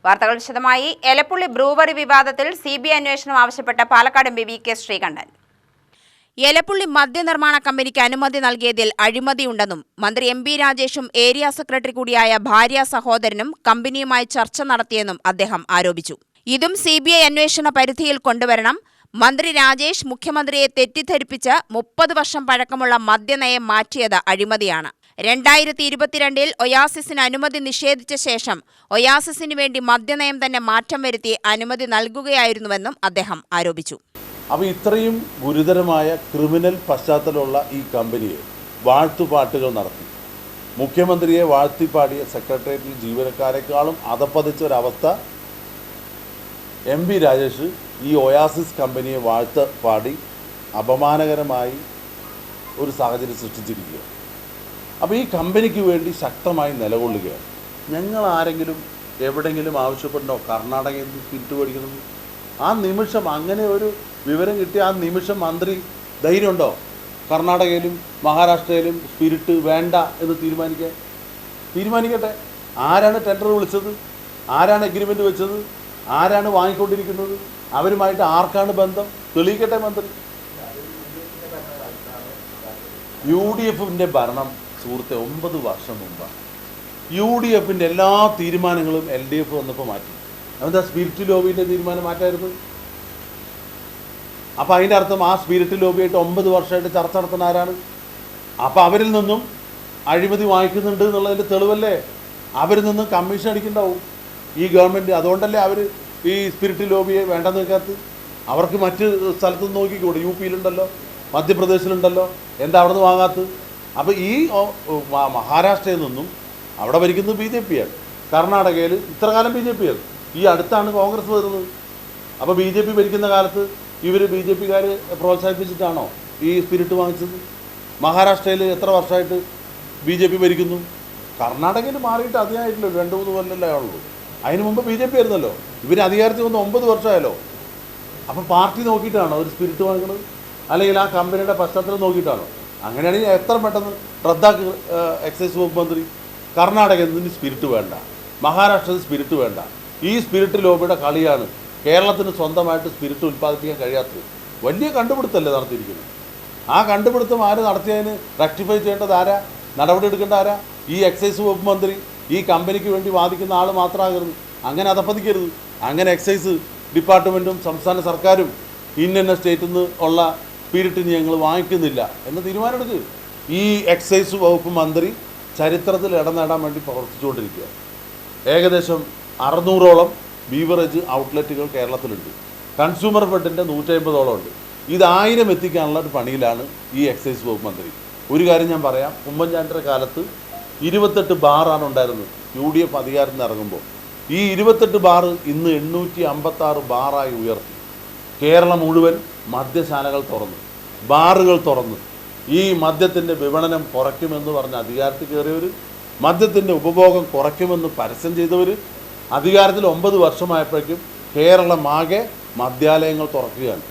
വാർത്തകൾ വിശദമായി. എലപ്പുള്ളി ബ്രൂവറി വിവാദത്തിൽ സിബിഐ അന്വേഷണം ആവശ്യപ്പെട്ട പാലക്കാട് എംപി വി കെ ശ്രീകണ്ഠൻ. എലപ്പുള്ളി മദ്യനിർമ്മാണ കമ്പനിക്ക് അനുമതി നൽകിയതിൽ അഴിമതിയുണ്ടെന്നും മന്ത്രി എം പി രാജേഷും ഏരിയ സെക്രട്ടറി കൂടിയായ ഭാര്യ സഹോദരനും കമ്പനിയുമായി ചർച്ച നടത്തിയെന്നും അദ്ദേഹം ആരോപിച്ചു. ഇതും സിബിഐ അന്വേഷണ പരിധിയിൽ കൊണ്ടുവരണം. മന്ത്രി രാജേഷ് മുഖ്യമന്ത്രിയെ തെറ്റിദ്ധരിപ്പിച്ച് 30 വർഷം പഴക്കമുള്ള മദ്യനയം മാറ്റിയത് അഴിമതിയാണ്. 2022 ഒയാസിസിന് അനുമതി നിഷേധിച്ച ശേഷം ഒയാസിസിന് വേണ്ടി മദ്യനയം തന്നെ മാറ്റം വരുത്തി അനുമതി നൽകുകയായിരുന്നുവെന്നും അദ്ദേഹം ആരോപിച്ചു. അപ്പോൾ ഇത്രയും ഗുരുതരമായ ക്രിമിനൽ പശ്ചാത്തലമുള്ള ഈ കമ്പനിയെ വാഴ്ത്തുപാട്ടുകൾ നടത്തി മുഖ്യമന്ത്രിയെ വാഴ്ത്തിപ്പാടിയ സെക്രട്ടേറിയറ്റിൽ ജീവനക്കാരെക്കാളും അധപ്പതിച്ച ഒരവസ്ഥ എം പി രാജേഷ് ഈ ഒയാസിസ് കമ്പനിയെ വാഴ്ത്തിപ്പാടി അപമാനകരമായി ഒരു സാഹചര്യം സൃഷ്ടിച്ചിരിക്കുക. അപ്പോൾ ഈ കമ്പനിക്ക് വേണ്ടി ശക്തമായി നിലകൊള്ളുകയാണ്. ഞങ്ങൾ ആരെങ്കിലും എവിടെയെങ്കിലും ആവശ്യപ്പെട്ടോ കർണാടകയിൽ നിന്ന് സ്പിരിറ്റ് മേടിക്കുന്നത്? ആ നിമിഷം അങ്ങനെ ഒരു വിവരം കിട്ടിയ ആ നിമിഷം മന്ത്രി ധൈര്യമുണ്ടോ കർണാടകയിലും മഹാരാഷ്ട്രയിലും സ്പിരിറ്റ് വേണ്ട എന്ന് തീരുമാനിക്കട്ടെ. ആരാണ് ടെൻഡർ വിളിച്ചത്? ആരാണ് എഗ്രിമെൻ്റ് വെച്ചത്? ആരാണ് വാങ്ങിക്കൊണ്ടിരിക്കുന്നത്? അവരുമായിട്ട് ആർക്കാണ് ബന്ധം? തെളിയിക്കട്ടെ മന്ത്രി. UDFിൻ്റെ ഭരണം സുഹൃത്തെ 9 വർഷം മുമ്പാണ്. UDFിൻ്റെ എല്ലാ തീരുമാനങ്ങളും LDF വന്നപ്പോൾ മാറ്റി. അതെന്താ സ്പിരിറ്റ് ലോബിൻ്റെ തീരുമാനം മാറ്റായിരുന്നു? അപ്പോൾ അതിൻ്റെ അർത്ഥം ആ സ്പിരിറ്റ് ലോബിയായിട്ട് 9 വർഷമായിട്ട് ചർച്ച നടത്തുന്ന ആരാണ്? അപ്പോൾ അവരിൽ നിന്നും അഴിമതി വാങ്ങിക്കുന്നുണ്ട് എന്നുള്ളതിൻ്റെ തെളിവല്ലേ? അവരിൽ നിന്നും കമ്മീഷൻ അടിക്കുന്നുണ്ടാവും ഈ ഗവൺമെൻറ്. അതുകൊണ്ടല്ലേ അവർ ഈ സ്പിരിറ്റ് ലോബിയെ വേണ്ടെന്ന് വെക്കാത്ത. അവർക്ക് മറ്റ് സ്ഥലത്ത് നോക്കിക്കൂടെ? UPയിലുണ്ടല്ലോ, മധ്യപ്രദേശിലുണ്ടല്ലോ, എന്താ അവിടെ നിന്ന് വാങ്ങാത്തത്? അപ്പോൾ ഈ മഹാരാഷ്ട്രയിൽ നിന്നും അവിടെ ഭരിക്കുന്നത് BJP ആണ്. കർണാടകയിൽ ഇത്ര കാലം BJP ആണ്. ഈ അടുത്താണ് കോൺഗ്രസ് വരുന്നത്. അപ്പോൾ BJP ഭരിക്കുന്ന കാലത്ത് ഇവർ BJPക്കാർ പ്രോത്സാഹിപ്പിച്ചിട്ടാണോ ഈ സ്പിരിറ്റ് വാങ്ങിച്ചത്? മഹാരാഷ്ട്രയിൽ എത്ര വർഷമായിട്ട് BJP ഭരിക്കുന്നു? കർണാടകയിൽ മാറിയിട്ട് അധികമായിട്ടില്ല, 2-3 കൊല്ലമല്ലേ ഉള്ളൂ. അതിന് മുമ്പ് BJP ആയിരുന്നല്ലോ. ഇവർ അധികാരത്തിൽ വന്ന് 9 വർഷമായല്ലോ. അപ്പം പാർട്ടി നോക്കിയിട്ടാണോ ഒരു സ്പിരിറ്റ് വാങ്ങിക്കുന്നത്? അല്ലെങ്കിൽ ആ കമ്പനിയുടെ പശ്ചാത്തലം നോക്കിയിട്ടാണോ? അങ്ങനെയാണെങ്കിൽ എത്ര പെട്ടെന്ന് റദ്ദാക്കി എക്സൈസ് വകുപ്പ് മന്ത്രി. കർണാടകയിൽ നിന്ന് സ്പിരിറ്റ് വേണ്ട, മഹാരാഷ്ട്രയിൽ സ്പിരിറ്റ് വേണ്ട. ഈ സ്പിരിറ്റ് ലോബിയുടെ കളിയാണ് കേരളത്തിന് സ്വന്തമായിട്ട് സ്പിരിറ്റ് ഉൽപ്പാദിപ്പിക്കാൻ കഴിയാത്തത്. വലിയ കണ്ടുപിടുത്തമല്ലേ നടത്തിയിരിക്കുന്നത്. ആ കണ്ടുപിടുത്തം ആര് നടത്തിയതിന് റെക്ടിഫൈ ചെയ്യേണ്ടത് ആരാ? നടപടി എടുക്കേണ്ട ആരാ? ഈ എക്സൈസ് വകുപ്പ് മന്ത്രി. ഈ കമ്പനിക്ക് വേണ്ടി വാദിക്കുന്ന ആൾ മാത്രമാകരുത്. അങ്ങനെ അധപ്പതിക്കരുത്. അങ്ങനെ എക്സൈസ് ഡിപ്പാർട്ട്മെൻറ്റും സംസ്ഥാന സർക്കാരും ഇന്ന സ്റ്റേറ്റിൽ നിന്ന് ഉള്ള സ്പിരിറ്റിന് ഞങ്ങൾ വാങ്ങിക്കുന്നില്ല എന്ന് തീരുമാനമെടുക്കുക. ഈ എക്സൈസ് വകുപ്പ് മന്ത്രി ചരിത്രത്തിൽ ഇടം നേടാൻ വേണ്ടി പ്രവർത്തിച്ചുകൊണ്ടിരിക്കുക. ഏകദേശം 600ഓളം ബീവറേജ് ഔട്ട്ലെറ്റുകൾ കേരളത്തിലുണ്ട്. കൺസ്യൂമർ ഫെഡിൻ്റെ 150ഓളം ഉണ്ട്. ഇത് 1000 എത്തിക്കാനുള്ള ഒരു പണിയിലാണ് ഈ എക്സൈസ് വകുപ്പ് മന്ത്രി. ഒരു കാര്യം ഞാൻ പറയാം. ഉമ്മൻചാണ്ടിയുടെ കാലത്ത് 28 ബാറാണ് ഉണ്ടായിരുന്നത്. UDF അധികാരത്തിൽ നിന്ന് ഇറങ്ങുമ്പോൾ ഈ 28 ബാർ ഇന്ന് 856 ബാറായി ഉയർത്തി. കേരളം മുഴുവൻ മദ്യശാലകൾ തുറന്നു, ബാറുകൾ തുറന്നു. ഈ മദ്യത്തിൻ്റെ വിപണനം കുറയ്ക്കുമെന്ന് പറഞ്ഞ് അധികാരത്തിൽ കയറിയവർ, മദ്യത്തിൻ്റെ ഉപഭോഗം കുറയ്ക്കുമെന്ന് പരസ്യം ചെയ്തവർ, അധികാരത്തിൽ 9 വർഷമായപ്പോഴേക്കും കേരളമാകെ മദ്യാലയങ്ങൾ തുറക്കുകയാണ്.